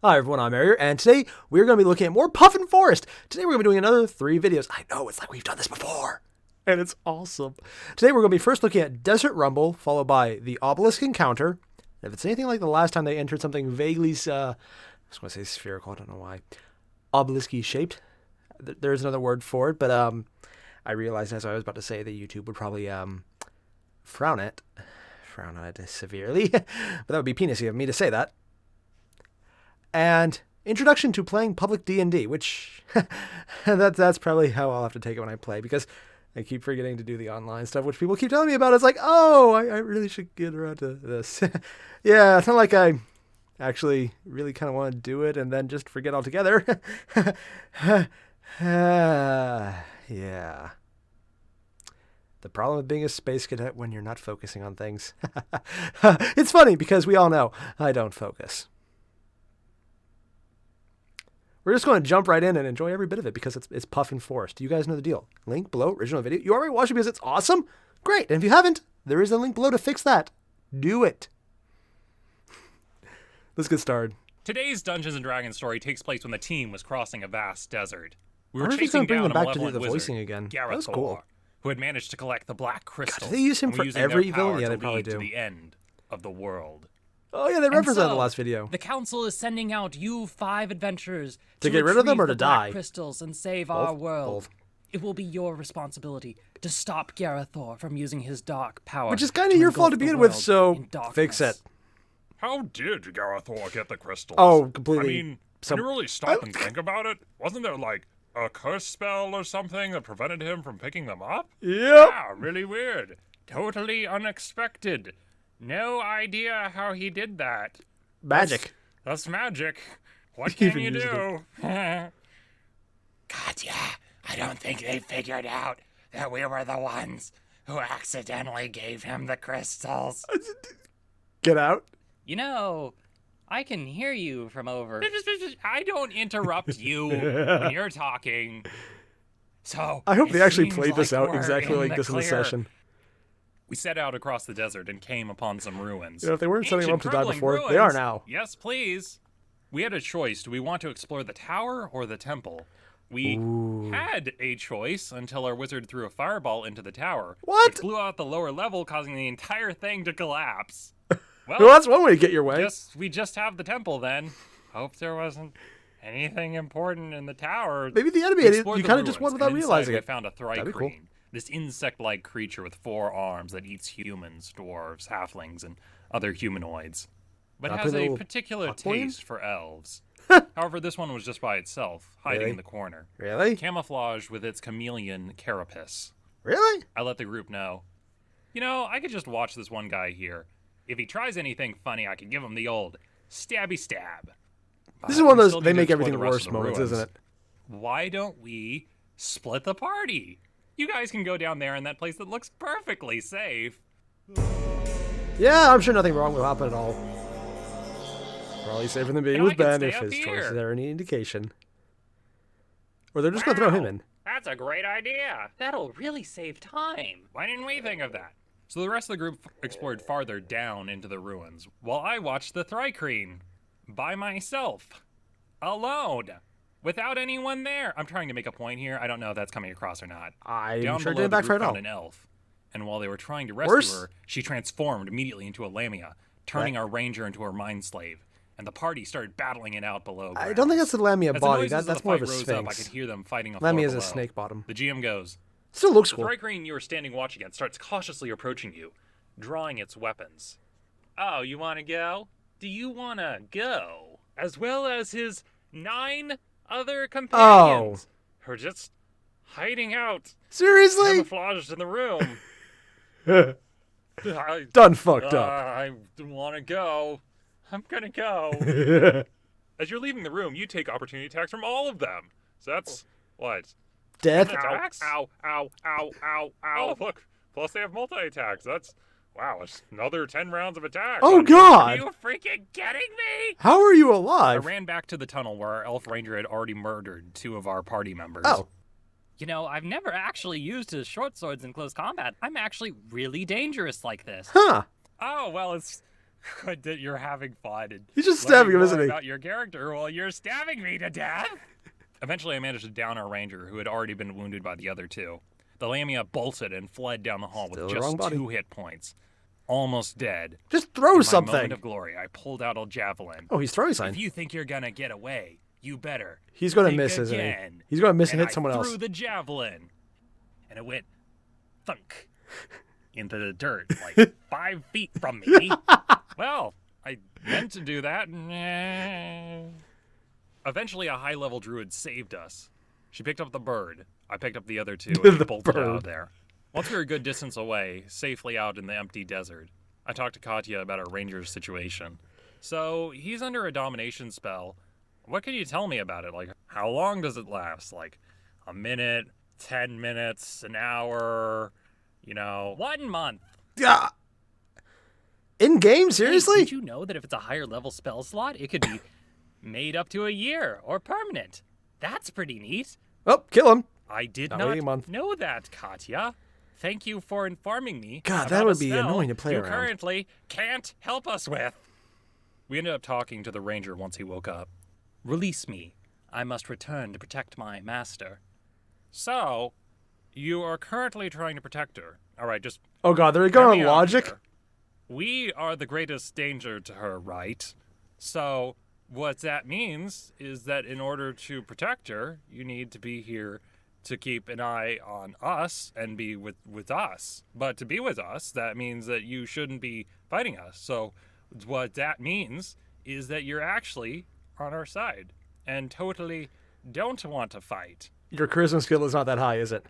Hi everyone, I'm Airier, and today we're going to be looking at more Puffin Forest. Today we're going to be doing another 3 videos. I know, it's like we've done this before, and it's awesome. Today we're going to be first looking at Desert Rumble, followed by the obelisk encounter. And if it's anything like the last time they entered something vaguely, I was going to say spherical, I don't know why, obelisk-y shaped. There's another word for it, but I realized as I was about to say that YouTube would probably frown on it severely, but that would be penisy of me to say that. And introduction to playing public D&D, which that's probably how I'll have to take it when I play, because I keep forgetting to do the online stuff, which people keep telling me about. It's like, oh, I really should get around to this. Yeah, it's not like I actually really kind of want to do it and then just forget altogether. Yeah. The problem with being a space cadet when you're not focusing on things. It's funny because we all know I don't focus. We're just going to jump right in and enjoy every bit of it because it's Puffin Forest. You guys know the deal. Link below, original video. You already watched it because it's awesome? Great. And if you haven't, there is a link below to fix that. Do it. Let's get started. Today's Dungeons & Dragons story takes place when the team was crossing a vast desert. We were I wonder if he's chasing gonna bring down them a back to do malevolent the wizard, voicing again. That Garethor, was cool. who had managed to collect the black crystals. do they use him and for were using every their villain? power Yeah, to they probably lead do. to the end of the world. Oh, yeah, they referenced that in the last video. The council is sending out you 5 adventurers To get rid of them or retrieve to the black die? crystals and save our world. Both. It will be your responsibility to stop Garethor from using his dark power. Which is kind of your fault to begin with, so fix it. How did Garethor get the crystals? Oh, completely. I mean, can you really stop and think about it? Wasn't there, like, a curse spell or something that prevented him from picking them up? Yep. Yeah, really weird. Totally unexpected. No idea how he did that. Magic. That's magic. What can Even you used do? God, yeah. I don't think they figured out that we were the ones who accidentally gave him the crystals. Get out. You know, I can hear you from over. I don't interrupt you when you're talking. So I hope it they actually seems played this like out we're exactly in like the this in the clear. session. We set out across the desert and came upon some ruins. You know, if they weren't setting them up Ancient to die crumbling before, ruins. they are now. Yes, please. We had a choice. Do we want to explore the tower or the temple? We had a choice until our wizard threw a fireball into the tower. What? Which blew out the lower level, causing the entire thing to collapse. Well, Well, that's one way to get your way. we just have the temple then. Hope there wasn't anything important in the tower. Maybe the enemy, We you explored the kind of just won ruins, without and inside realizing we it. found a That'd be cool. thrycreen, this insect-like creature with 4 arms that eats humans, dwarves, halflings, and other humanoids, but Not has put a a little particular hot boy in? taste for elves. However, this one was just by itself, hiding Really? in the corner, Really? camouflaged with its chameleon carapace. Really? I let the group know. You know, I could just watch this one guy here. If he tries anything funny, I could give him the old stabby stab. This is one of We those, still they need to make explore everything the rest worse of the moments, ruins. isn't it? Why don't we split the party? You guys can go down there in that place that looks perfectly safe. Yeah, I'm sure nothing wrong will happen at all. Probably safer than being And I with can Ben stay if up his here. choices are any indication. Or they're just going to throw him in. That's a great idea. That'll really save time. Why didn't we think of that? So the rest of the group explored farther down into the ruins, while I watched the thrycreen. By myself. Alone. Without anyone there. I'm trying to make a point here. I don't know if that's coming across or not. I'm Down sure it below, didn't the backfire group at all. found an elf. And while they were trying to rescue Worse. her, she transformed immediately into a lamia, turning our ranger into her mind slave. And the party started battling it out below. I don't think that's the Lamia As the body. noises That's of the more of a fight rose up, I could sphinx. hear them fighting on Lamia floor is a below. snake bottom. The GM goes, Still looks the cool. thrycreen you were standing watch against starts cautiously approaching you, drawing its weapons. Oh, you want to go? Do you want to go? As well as his 9 other companions. Who are just hiding out, Seriously? camouflaged in the room. I, Done fucked up. I want to go. I'm gonna go. As you're leaving the room, you take opportunity attacks from all of them. So that's what? Death? Attacks? Ow, ow, ow, ow, ow. Oh, look. Plus they have multi-attacks. That's, wow, it's another 10 rounds of attacks. Oh, Are God! you freaking kidding me? How are you I alive? ran back to the tunnel where our elf ranger had already murdered 2 of our party members. Oh. You know, I've never actually used his short swords in close combat. I'm actually really dangerous like this. Huh. Oh, well, it's Good that you're having fun. And He's just learning stabbing him, more isn't he? About your character while you're stabbing me to death. Eventually, I managed to down our ranger, who had already been wounded by the other two. The Lamia bolted and fled down the hall Still with the wrong just body. 2 hit points. Almost dead. Just throw In my something. moment of glory, I pulled out a javelin. Oh, he's throwing sign. If you think you're gonna get away, you better. He's going to think miss, isn't he? again. He's going to miss and And hit someone I else. threw the javelin, and it went thunk into the dirt, like 5 feet from me. Well, I meant to do that. Eventually, a high-level druid saved us. She picked up the bird. I picked up the other 2 and The bolted out bird. of there. Once we were a good distance away, safely out in the empty desert, I talked to Katya about our ranger's situation. So, he's under a domination spell. What can you tell me about it? Like, how long does it last? Like, a minute, 10 minutes, an hour, 1 month. Yeah. In game, Hey, seriously? did you know that if it's a higher level spell slot, it could be made up to a year or permanent? That's pretty neat. Oh, kill him. I did Not not waiting a month. know that, Katya. Thank you for informing me. God, about that a would be spell annoying to play you around. currently can't help us with. We ended up talking to the ranger once he woke up. Release me. I must return to protect my master. So, you are currently trying to protect her. All right, just Oh, God, they're hear going me on out logic? here. We are the greatest danger to her, right? So, what that means is that in order to protect her, you need to be here to keep an eye on us and be with us. But to be with us, that means that you shouldn't be fighting us. So, what that means is that you're actually on our side and totally don't want to fight. Your charisma skill is not that high, is it?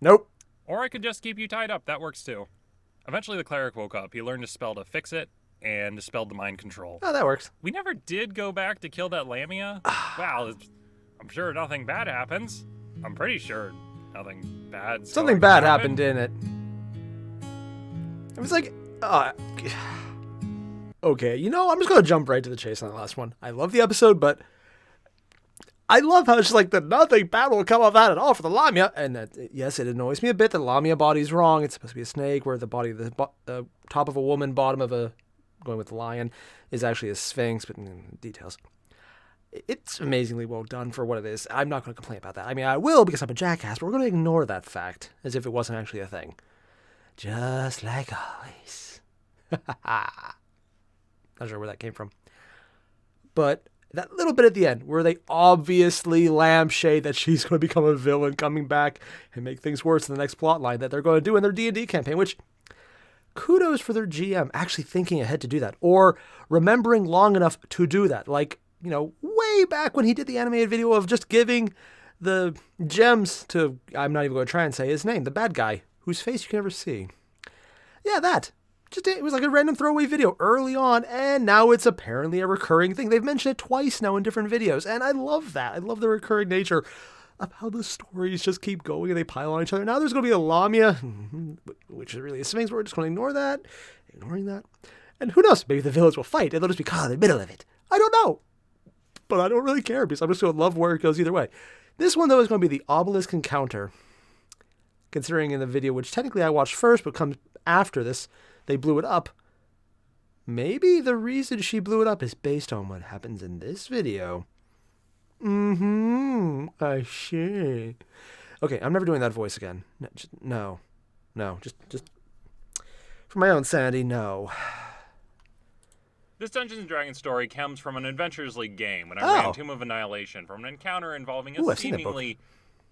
Nope. Or I could just keep you tied up. That works too. Eventually, the cleric woke up. He learned a spell to fix it and dispelled the mind control. Oh, that works. We never did go back to kill that Lamia. Wow, I'm sure nothing bad happens. I'm pretty sure nothing bad. Something bad happened, didn't it? It was like, okay, I'm just going to jump right to the chase on the last one. I love the episode, but I love how it's just like that nothing bad will come of that at all for the Lamia. And that, yes, it annoys me a bit that the Lamia body's wrong. It's supposed to be a snake, where the body, the top of a woman, bottom of a, going with the lion, is actually a sphinx, but details. It's amazingly well done for what it is. I'm not going to complain about that. I mean, I will because I'm a jackass, but we're going to ignore that fact as if it wasn't actually a thing. Just like always. Not sure where that came from. But that little bit at the end where they obviously lampshade that she's going to become a villain coming back and make things worse in the next plot line that they're going to do in their D&D campaign, which kudos for their GM actually thinking ahead to do that or remembering long enough to do that. Like, way back when he did the animated video of just giving the gems to, I'm not even going to try and say his name, the bad guy whose face you can never see. Yeah, that. It was like a random throwaway video early on, and now it's apparently a recurring thing. They've mentioned it twice now in different videos, and I love that. I love the recurring nature of how the stories just keep going and they pile on each other. Now there's going to be a Lamia, which is really a Sphinx. We're just going to ignoring that. And who knows, maybe the villains will fight, and they'll just be caught in the middle of it. I don't know. But I don't really care, because I'm just going to love where it goes either way. This one, though, is going to be the obelisk encounter. Considering in the video, which technically I watched first, but comes after this, they blew it up. Maybe the reason she blew it up is based on what happens in this video. I see. Okay, I'm never doing that voice again. No. Just for my own sanity, no. This Dungeons & Dragons story comes from an Adventures League game when I Oh. ran Tomb of Annihilation from an encounter involving Ooh, a I've seen that book. seemingly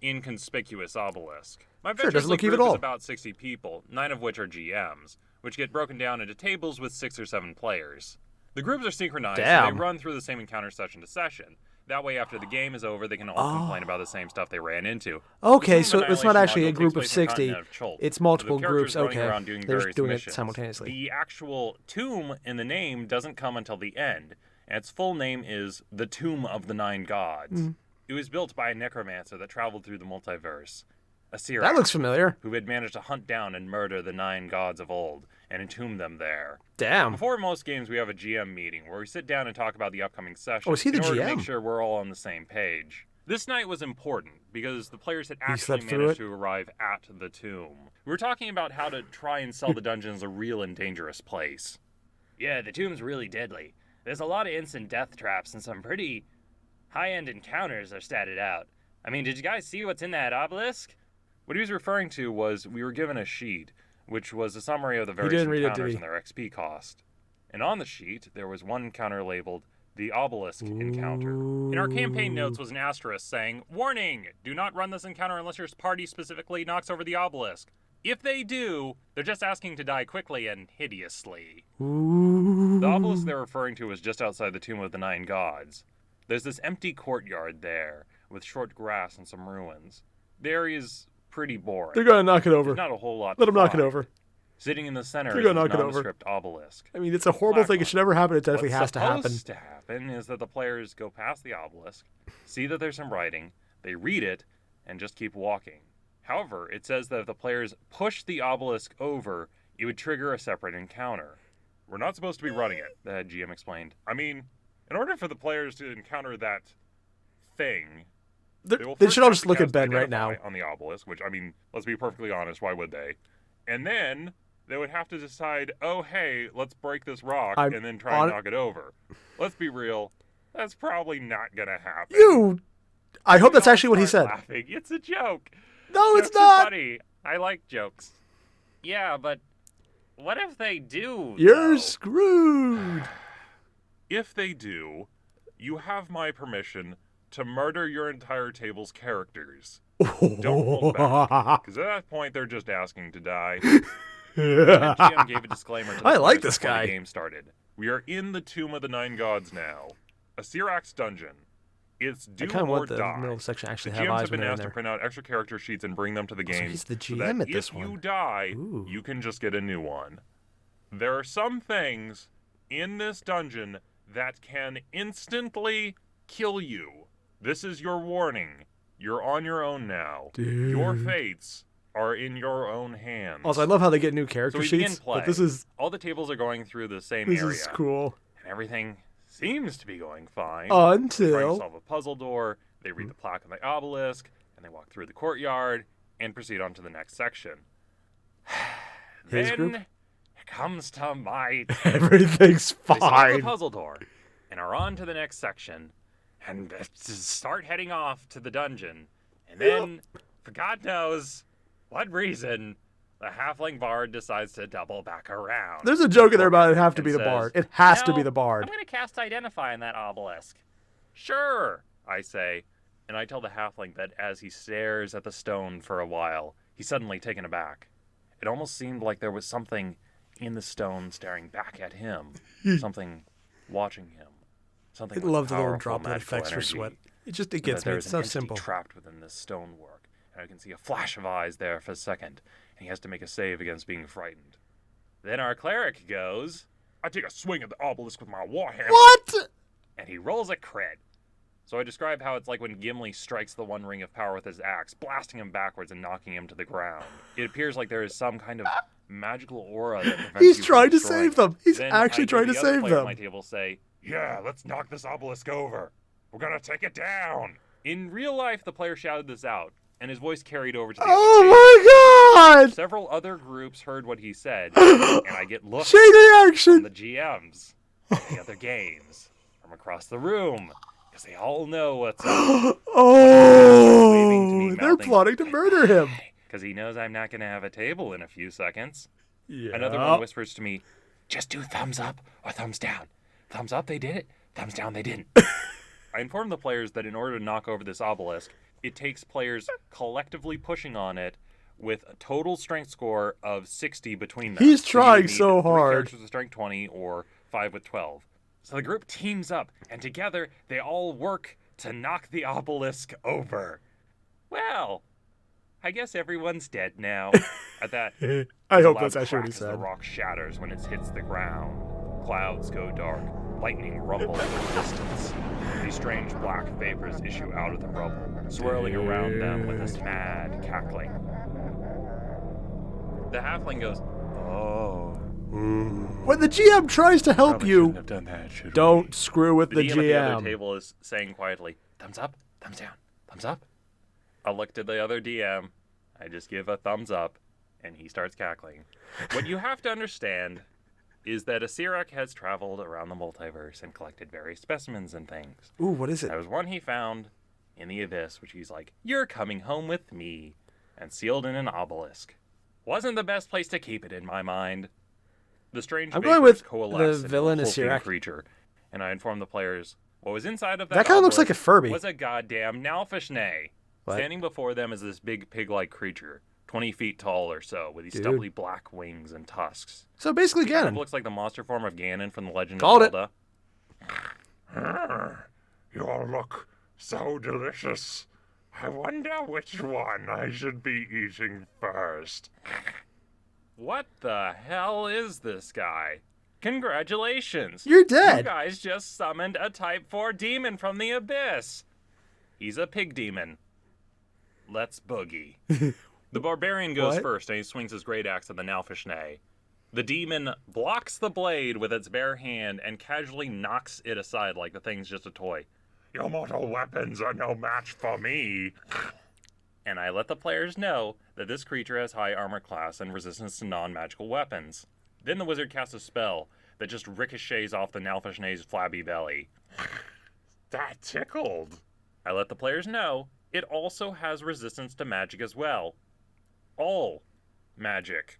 inconspicuous obelisk. My Sure, Adventures doesn't League look evil group at is all. about 60 people, 9 of which are GMs, which get broken down into tables with 6 or 7 players. The groups are synchronized, so Damn. they run through the same encounter session to session. That way, after the game is over, they can all complain about the same stuff they ran into. Okay, The so Tomb of it's not Annihilation actually a module group takes of place on the 60. continent of Chult, It's multiple with the characters groups. running Okay. around doing They're various doing missions. it simultaneously. The actual tomb in the name doesn't come until the end, and its full name is the Tomb of the Nine Gods. It was built by a necromancer that traveled through the multiverse, a Sirach, That looks familiar. who had managed to hunt down and murder the 9 gods of old and entomb them there. Damn. Before most games, we have a GM meeting where we sit down and talk about the upcoming session Oh, is he the in order to GM? make sure we're all on the same page. This night was important because the players had You actually slept through managed it? to arrive at the tomb. We were talking about how to try and sell the dungeon as a real and dangerous place. Yeah, the tomb's really deadly. There's a lot of instant death traps and some pretty high-end encounters are statted out. I mean, did you guys see what's in that obelisk? What he was referring to was we were given a sheet, which was a summary of the various didn't read it, did encounters he? and their XP cost. And on the sheet, there was one encounter labeled the obelisk encounter. In our campaign notes was an asterisk saying, "Warning! Do not run this encounter unless your party specifically knocks over the obelisk. If they do, they're just asking to die quickly and hideously." The obelisk they're referring to is just outside the Tomb of the Nine Gods. There's this empty courtyard there, with short grass and some ruins. The area's pretty boring. They're gonna knock it over. There's not a whole lot Let to them knock it find. over. Sitting in the center They're is gonna a knock it over. nondescript obelisk. I mean, it's a horrible thing. It should never happen. It definitely What's has to happen. supposed to happen is that the players go past the obelisk, see that there's some writing, they read it, and just keep walking. However, it says that if the players push the obelisk over, it would trigger a separate encounter. We're not supposed to be running it. The head GM explained. I mean, in order for the players to encounter that thing, They will should first all have just to look at cast Ben right now. Identify on the obelisk, which, I mean, let's be perfectly honest, why would they? And then they would have to decide, oh, hey, let's break this rock I'm and then try on- and knock it over. Let's be real, that's probably not gonna happen. I hope that's Don't actually what he start said. Laughing. It's a joke. No, it's Jokes are not. funny. I like jokes. Yeah, but what if they do? You're though? screwed. If they do, you have my permission to murder your entire table's characters. Don't hold back, because at that point they're just asking to die. The GM gave a disclaimer to the I like players this before guy. the game started. We are in the Tomb of the Nine Gods now, a Syrax dungeon. It's I do kind of or want the die. middle section to The actually GMs have eyes have when been they're in asked to there. print out extra character sheets and bring them to the So game. he's the so GM that at this if one. you die, Ooh. you can just get a new one. There are some things in this dungeon that can instantly kill you. This is your warning. You're on your own now. Your Dude. fates are in your own hands. Also, I love how they get new character So we begin sheets. play. But this is All the tables are going through the same area, cool. and everything seems to be going fine. Trying to Until solve a puzzle door, they read the plaque on the obelisk, and they walk through the courtyard and proceed on to the next section. His then group? it comes to my everything's They solve the fine. puzzle door and are on to the next section and start heading off to the dungeon. And then, for God knows what reason, the halfling bard decides to double back around. There's a joke in there about it have to and be the says, bard. It has to "No, be the bard. I'm going to cast Identify on that obelisk." "Sure," I say, and I tell the halfling that as he stares at the stone for a while, he's suddenly taken aback. It almost seemed like there was something in the stone staring back at him, something watching him, something I with love the little powerful droplet magical effects for energy, sweat. It and gets that me. there It's is so an entity simple. trapped within this stonework, and I can see a flash of eyes there for a second, and he has to make a save against being frightened. Then our cleric goes, I take a swing at the obelisk with my warhammer. What? and he rolls a crit. So I describe how it's like when Gimli strikes the One Ring of Power with his axe, blasting him backwards and knocking him to the ground. It appears like there is some kind of magical aura that prevents He's you from trying to destroying save it. them. He's Then actually I hear trying to the other save player at them. my table say, Yeah, let's knock this obelisk over. We're gonna take it down. in real life, the player shouted this out, and his voice carried over to the other Oh my god! Several other groups heard what he said, and I get looks Chain from reaction! the GMs and the other games from across the room, because they all know what's up. waving to me, Oh, they're mouthing, plotting to murder him. Because he knows I'm not going to have a table in a few seconds. Yeah. Another one whispers to me, "Just do thumbs up or thumbs down. Thumbs up, they did it. Thumbs down, they didn't." I informed the players that in order to knock over this obelisk, it takes players collectively pushing on it with a total strength score of 60 between them. He's So you trying need so 3 hard. characters with strength 20 or 5 with 12. So the group teams up, and together they all work to knock the obelisk over. Well, I guess everyone's dead now. At that, I there's hope a loud that's actually what crack he as The said. rock shatters when it hits the ground. Clouds go dark. Lightning rumbles in the distance. These strange black vapors issue out of the rubble, swirling around them with this mad cackling. The halfling goes, "Oh, When the GM tries to help probably you, shouldn't have done that, should we?" don't screw with The the DM at the other GM. table is saying quietly, "Thumbs up, thumbs down, Thumbs up. I look to the other DM. I just give a thumbs up, and he starts cackling. What you have to understand is that Airier has traveled around the multiverse and collected various specimens and things. Ooh, what is it? There was one he found in the abyss, which he's like, "You're coming home with me," and sealed in an obelisk. Wasn't the best place to keep it in my mind. The strange I'm going bakers with coalesced the into villain a hulking Airier. creature, and I informed the players what was inside of that. That kind of looks like a obelisk Furby. Was a goddamn Nalfishnay. What? Standing before them is this big pig-like creature, 20 feet tall or so, with these Dude. stubbly black wings and tusks. So basically Kind of Ganon. looks like the monster form of Ganon from the Legend Called of it. Zelda. You all look so delicious. I wonder which one I should be eating first. What the hell is this guy? Congratulations! You're You dead. guys just summoned a Type 4 demon from the abyss. He's a pig demon. Let's boogie. The barbarian goes What? first, and he swings his great axe at the Nalfishnay. The demon blocks the blade with its bare hand and casually knocks it aside like the thing's just a toy. Your mortal weapons are no match for me. And I let the players know that this creature has high armor class and resistance to non-magical weapons. Then the wizard casts a spell that just ricochets off the Nalfishnay's flabby belly. That tickled. I let the players know it also has resistance to magic as well. All magic.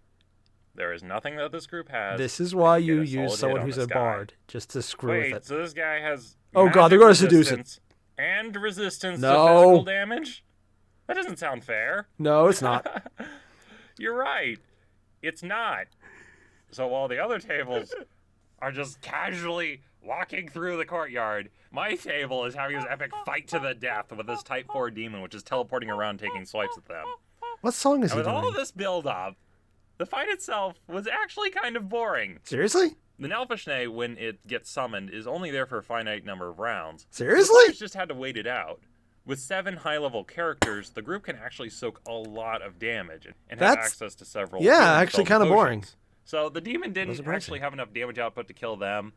There is nothing that this group has. This is why that can you get a solid use hit someone on who's this a guy. bard, just to screw Wait, with it. so this guy has Oh god, they're magic going to seduce it. resistance and resistance to No. physical damage? That doesn't sound fair. No, it's not. You're right. It's not. So while the other tables are just casually walking through the courtyard, my table is having this epic fight to the death with this Type 4 demon, which is teleporting around taking swipes at them. What song is And he with all doing? of this build-up, the fight itself was actually kind of boring. Seriously? The Nalfishnay, when it gets summoned, is only there for a finite number of rounds. The Seriously? players just had to wait it out. With 7 high-level characters, the group can actually soak a lot of damage and have That's- access to several. yeah, healing actually spells and kinda boring. potions. So the demon didn't surprising. actually have enough damage output to kill them,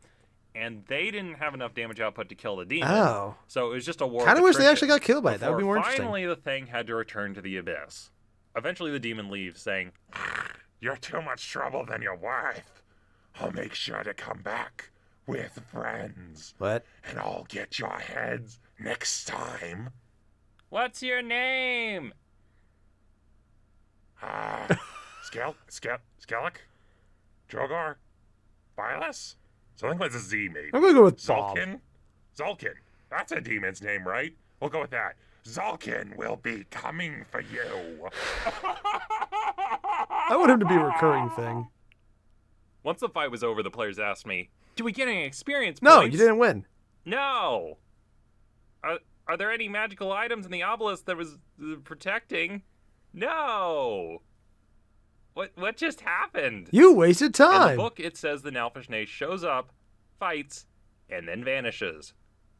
and they didn't have enough damage output to kill the demon. Oh. So it was just a war. Kind of of wish they attrition actually got killed by it. That would be before more interesting. Finally, the thing had to return to the abyss. Eventually, the demon leaves, saying, You're too much trouble than you're worth. I'll make sure to come back with friends, What? and I'll get your heads next time. "What's your name?" Skellick? Drogar? Bylus? Something with a Z, mate. I'm going to go with Bob. Zulkin? Zulkin. That's a demon's name, right? We'll go with that. Zulkin will be coming for you. I want him to be a recurring thing. Once the fight was over, the players asked me, "Do we get any experience No, points?" you didn't win. No. Are there any magical items in the obelisk that was protecting? No. What just happened? You wasted In the time. book, it says the Nalfishnay shows up, fights, and then vanishes.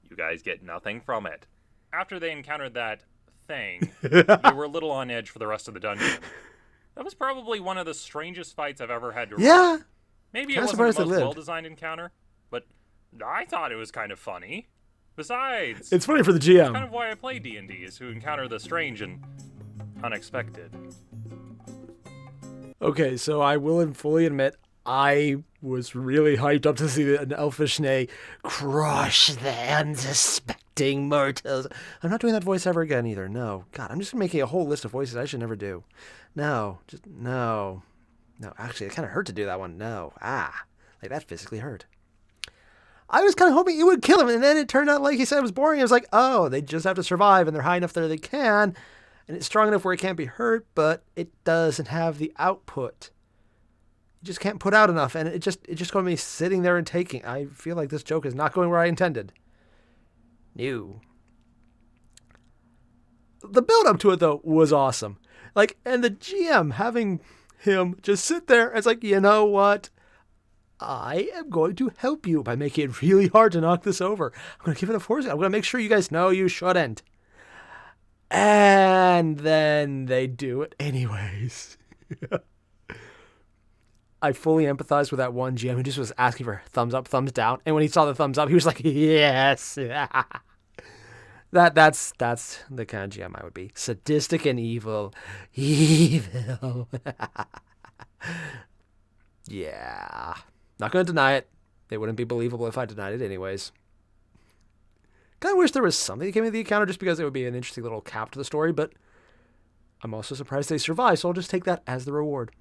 You guys get nothing from it. After they encountered that thing, they were a little on edge for the rest of the dungeon. That was probably one of the strangest fights I've ever had to run. Yeah. Maybe Kinda it wasn't surprised the they most lived. well-designed encounter, but I thought it was kind of funny. Besides, It's funny for the kind GM. of why I play D&D, is to encounter the strange and unexpected. Okay, so I will fully admit I was really hyped up to see an Elfishnay crush the unsuspecting mortals. I'm not doing that voice ever again either. No. God, I'm just making a whole list of voices I should never do. No. Just no. No, actually, it kind of hurt to do that one. No. Like that physically hurt. I was kind of hoping it would kill him, and then it turned out, like he said, it was boring. It was like, oh, they just have to survive, and they're high enough there they can, and it's strong enough where it can't be hurt, but it doesn't have the output. You just can't put out enough, and it's just going to be sitting there and taking. I feel like this joke is not going where I intended. No. The build up to it though was awesome. Like, and the GM having him just sit there, it's like, you know what? I am going to help you by making it really hard to knock this over. I'm going to give it a force. I'm going to make sure you guys know you shouldn't. And then they do it anyways. I fully empathize with that one GM who just was asking for thumbs up, thumbs down. And when he saw the thumbs up, he was like, yes. That's the kind of GM I would be. Sadistic and evil. Evil. Yeah. Not going to deny it. It wouldn't be believable if I denied it anyways. Kind of wish there was something that came with the encounter just because it would be an interesting little cap to the story, but I'm also surprised they survived, so I'll just take that as the reward.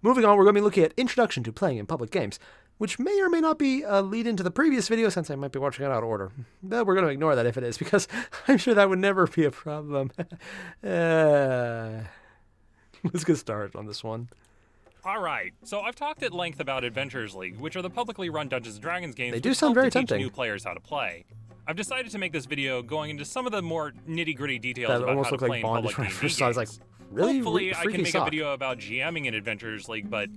Moving on, we're going to be looking at Introduction to Playing in Public Games, which may or may not be a lead into the previous video since I might be watching it out of order. But we're going to ignore that if it is, because I'm sure that would never be a problem. Let's get started on this one. Alright, so I've talked at length about Adventures League, which are the publicly run Dungeons & Dragons games They do which sound help very to teach tempting. new players how to play. I've decided to make this video going into some of the more nitty-gritty details That about almost how to looked play like in bondage public when I D&D first saw it. I was like, games. really? Hopefully, I can Freaking make suck. a video about GMing in Adventures League, but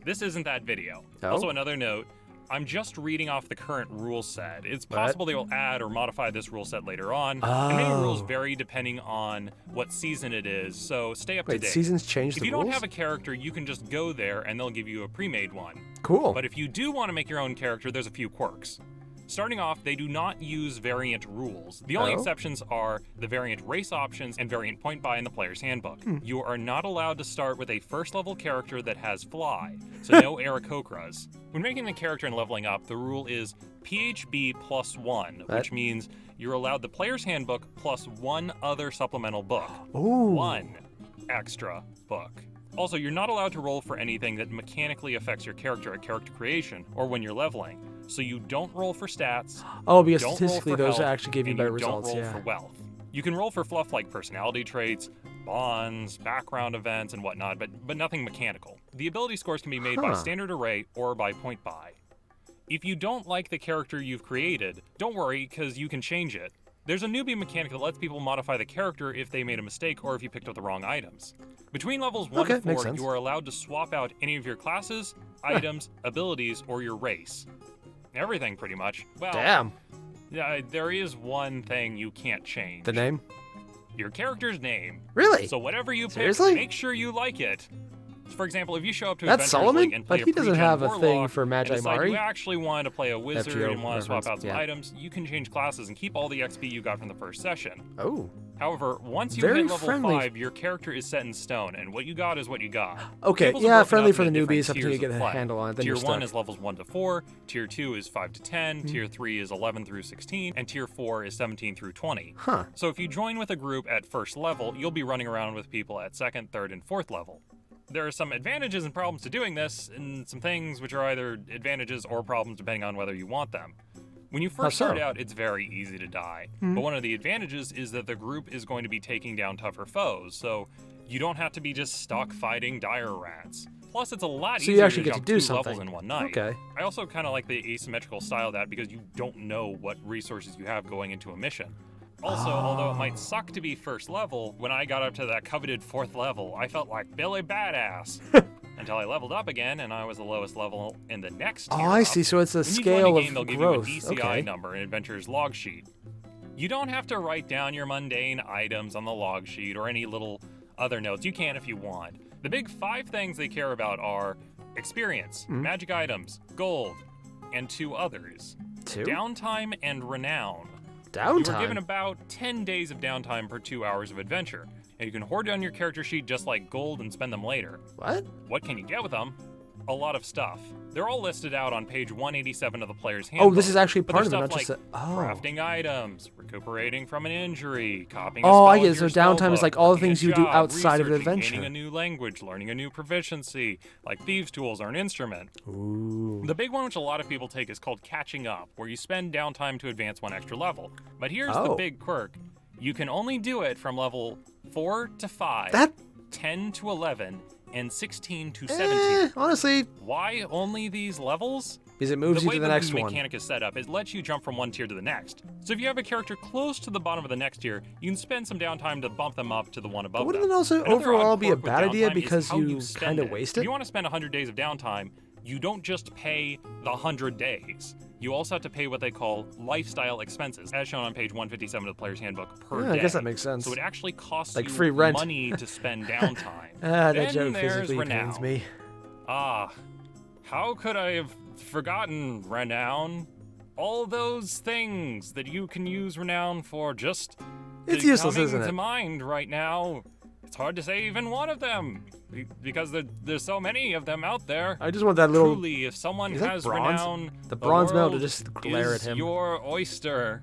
this isn't that video. Oh? Also, another note, I'm just reading off the current rule set. It's possible they will add or modify this rule set later on, and many rules Oh. vary depending on what season it is, so stay up to Wait, date. seasons change If the you rules? don't have a character, you can just go there and they'll give you a pre-made one. Cool. But if you do want to make your own character, there's a few quirks. Starting off, they do not use variant rules. The only Oh? exceptions are the variant race options and variant point buy in the player's handbook. You are not allowed to start with a first level character that has fly, so no Aarakocras. When making the character and leveling up, the rule is PHB +1, What? which means you're allowed the player's handbook plus one other supplemental book. Ooh. One extra book. Also, you're not allowed to roll for anything that mechanically affects your character at character creation or when you're leveling. So you don't roll for stats. Oh, because don't roll statistically for those health, actually give you and better you results, don't roll yeah. for wealth. You can roll for fluff like personality traits, bonds, background events, and whatnot, but nothing mechanical. The ability scores can be made by Huh. standard array or by point buy. If you don't like the character you've created, don't worry, because you can change it. There's a newbie mechanic that lets people modify the character if they made a mistake or if you picked up the wrong items. Between levels 1 Okay, and makes 4, sense. you are allowed to swap out any of your classes, items, abilities, or your race. Everything, pretty much. Well, Damn. there is one thing you can't change. The name? Your character's name. Really? So whatever you pick, Seriously? make sure you like it. For example, if you show up to That's Adventures Solomon? League and play But he doesn't pre-gen have a thing warlock for Magi and decide Mari. you actually want to play a wizard FGO and want to swap out reference, some yeah. items, you can change classes and keep all the XP you got from the first session. Oh. However, once you Very hit level friendly. 5, your character is set in stone, and what you got is what you got. Okay, Tables are yeah, broken friendly up for the into different newbies up until you tiers get of a play. handle on it, then Tier you're 1 stuck. is levels 1 to 4, Tier 2 is 5 to 10, Tier 3 is 11 through 16, and Tier 4 is 17 through 20. Huh. So if you join with a group at first level, you'll be running around with people at second, third, and fourth level. There are some advantages and problems to doing this, and some things which are either advantages or problems depending on whether you want them. When you first How so? start out, it's very easy to die. But one of the advantages is that the group is going to be taking down tougher foes, so you don't have to be just stuck fighting dire rats. Plus, it's a lot So you easier actually to get to jump do 2 something. levels in one night. Okay. I also kind of like the asymmetrical style of that because you don't know what resources you have going into a mission. Also, although it might suck to be first level, when I got up to that coveted 4th level, I felt like Billy Badass. Until I leveled up again, and I was the lowest level in the next tier Oh, I up. see. So it's a When you scale join the of game, they'll growth. give you a DCI Okay. number in Adventure's log sheet. You don't have to write down your mundane items on the log sheet or any little other notes. You can if you want. The big 5 things they care about are experience, Hmm. magic items, gold, and 2 others. 2? Downtime and renown. You are given Downtime. about 10 days of downtime per 2 hours of adventure, and you can hoard on your character sheet just like gold and spend them later. What? What can you get with them? A lot of stuff. They're all listed out on page 187 of the player's Oh, handbook. this is actually But part of there's it, not stuff just like a. Oh. crafting items, recuperating from an injury, copying a Oh, I spell get with it. your So downtime spell is like book, all the working a things you do job, outside of an researching, adventure. Gaining a new language, learning a new proficiency, like thieves' tools or an instrument. Ooh. The big one which a lot of people take is called catching up, where you spend downtime to advance 1 extra level. But here's the Oh. big quirk. You can only do it from level 4 to 5, That. 10 to 11, and 16 to 17. Honestly, Why only these levels? because it moves The you way to the the next one. mechanic is set up, it lets you jump from one tier to the next. So if you have a character close to the bottom of the next tier, you can spend some downtime to bump them up to the one above But wouldn't them. it also Another overall odd be a quirk with bad idea downtime is because how you spend kind of it. waste If it? you want to spend 100 days of downtime, you don't just pay the 100 days. You also have to pay what they call lifestyle expenses, as shown on page 157 of the player's handbook per Yeah, day. I guess that makes sense. So it actually costs Like you free rent. money to spend downtime. That Then joke there's physically renown. pains me. Ah, how could I have forgotten renown? all those things that you can use renown for just It's useless, coming isn't to it? mind right now. It's hard to say even one of them because there's so many of them out there. I just want that little... Truly, if someone Is that has bronze? renown, The bronze medal to world just glare is at him. your oyster.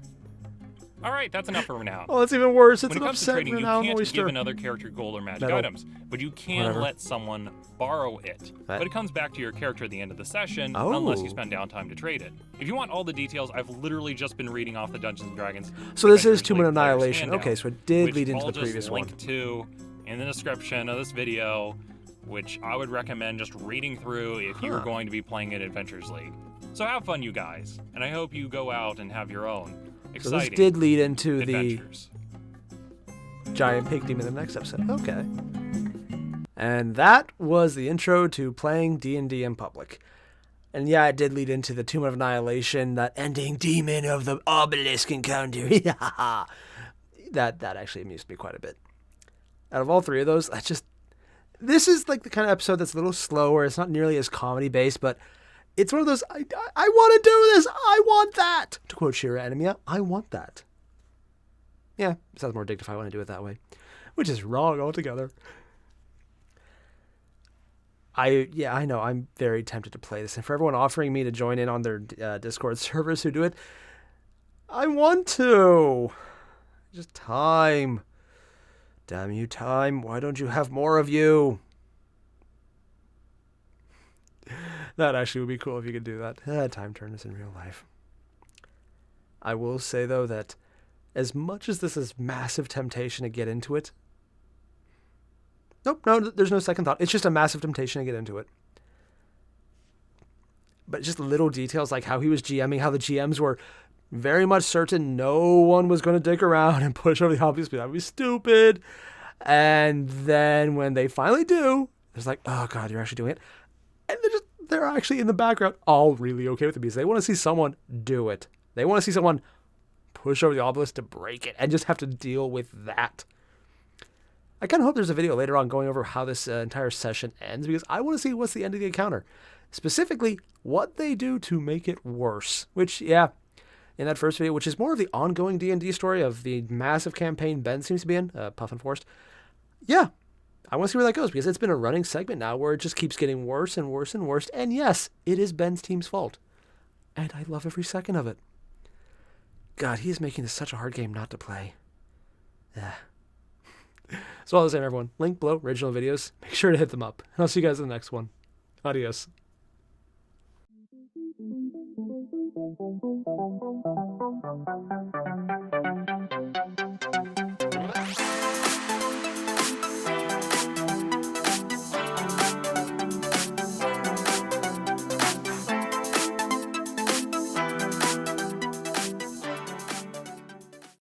All right, that's enough for renown. Oh, it's even worse. It's When it an comes to upset trading, you renowned can't oyster. give another character gold or magic Metal. items, but you can Whatever. let someone borrow it. That- But it comes back to your character at the end of the session, Oh. unless you spend downtime to trade it. If you want all the details, I've literally just been reading off the Dungeons & Dragons. So this is Adventures Tomb of Link player's Annihilation. handout, Okay, so it did which lead into I'll the previous just one. link to in the description of this video, which I would recommend just reading through if you're Huh. going to be playing at Adventures League. So have fun, you guys, and I hope you go out and have your own So exciting this did lead into adventures. the giant pig demon in the next episode. Okay. And that was the intro to playing D&D in public. And yeah, it did lead into the Tomb of Annihilation, that ending demon of the obelisk encounter. that actually amused me quite a bit. Out of all three of those, this is like the kind of episode that's a little slower. It's not nearly as comedy based, but it's one of those, I want to do this. I want that. To quote Shira Anemia, I want that. Yeah, it sounds more dignified when I do it that way, which is wrong altogether. I know. I'm very tempted to play this. And for everyone offering me to join in on their Discord servers who do it, I want to. Just time. Damn you, time. Why don't you have more of you? That actually would be cool if you could do that. Time turners in real life. I will say, though, that as much as this is massive temptation to get into it, nope, no, there's no second thought. It's just a massive temptation to get into it. But just little details like how he was GMing, how the GMs were very much certain no one was going to dick around and push over the obvious. That would be stupid. And then when they finally do, it's like, oh God, you're actually doing it. And they're actually in the background all really okay with it because they want to see someone do it. They want to see someone push over the obelisk to break it and just have to deal with that. I kind of hope there's a video later on going over how this entire session ends because I want to see what's the end of the encounter. Specifically, what they do to make it worse. Which, yeah, in that first video, which is more of the ongoing D&D story of the massive campaign Ben seems to be in, Puffin Forest. Yeah, I want to see where that goes because it's been a running segment now where it just keeps getting worse and worse and worse. And yes, it is Ben's team's fault. And I love every second of it. God, he is making this such a hard game not to play. Yeah. So all the same, everyone, link below, original videos. Make sure to hit them up. And I'll see you guys in the next one. Adios. Thank you.